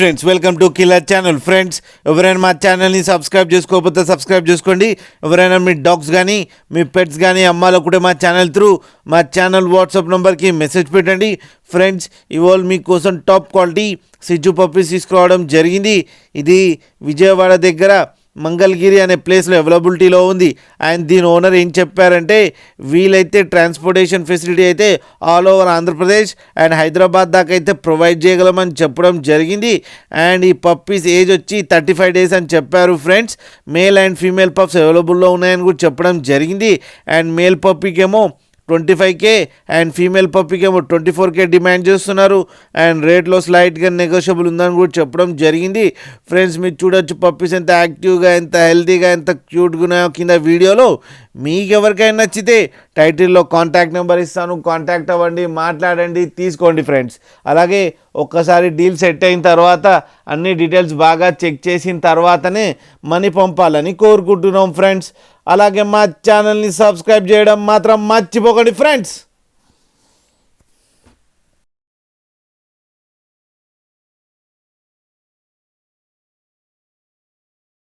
Friends, welcome to killer channel. Friends, ఎవరైనా మా ఛానల్ని సబ్స్క్రైబ్ చేసుకోకపోతే సబ్స్క్రైబ్ చేసుకోండి. ఎవరైనా మీ డాగ్స్ కానీ మీ పెట్స్ కానీ అమ్మాలనుకుంటే మా ఛానల్ త్రూ మా ఛానల్ వాట్సాప్ నెంబర్కి మెసేజ్ పెట్టండి. ఫ్రెండ్స్, ఇవాళ మీకోసం టాప్ క్వాలిటీ సిజ్జు పప్పీస్ తీసుకురావడం జరిగింది. ఇది విజయవాడ దగ్గర మంగళగిరి అనే ప్లేస్లో అవైలబిలిటీలో ఉంది. అండ్ దీని ఓనర్ ఏం చెప్పారంటే, వీలైతే ట్రాన్స్పోర్టేషన్ ఫెసిలిటీ అయితే all over Andhra Pradesh and Hyderabad దాకా అయితే ప్రొవైడ్ చేయగలమని చెప్పడం జరిగింది. అండ్ ఈ పప్పీస్ ఏజ్ వచ్చి 35 days అని చెప్పారు. Friends, male and female pups అవైలబుల్లో ఉన్నాయని కూడా చెప్పడం జరిగింది. అండ్ మేల్ పప్పీకేమో 25K అండ్ ఫీమేల్ పప్పీకి ఏమో 24K డిమాండ్ చేస్తున్నారు. అండ్ రేట్లో స్లైట్గా నెగోషియబుల్ ఉందని కూడా చెప్పడం జరిగింది. ఫ్రెండ్స్, మీరు చూడొచ్చు పప్పీస్ ఎంత యాక్టివ్గా, ఎంత హెల్తీగా, ఎంత క్యూట్గా ఉన్నాయో కింద వీడియోలో. మీకు ఎవరికైనా నచ్చితే టైటిల్లో కాంటాక్ట్ నెంబర్ ఇస్తాను, కాంటాక్ట్ అవ్వండి, మాట్లాడండి, తీసుకోండి. ఫ్రెండ్స్, అలాగే ఒక్కసారి డీల్ సెట్ అయిన తర్వాత అన్ని డీటెయిల్స్ బాగా చెక్ చేసిన తర్వాతనే మనీ పంపాలని కోరుకుంటున్నాం. ఫ్రెండ్స్, అలాగే మా ఛానల్ని సబ్స్క్రైబ్ చేయడం మాత్రం మర్చిపోకండి. ఫ్రెండ్స్.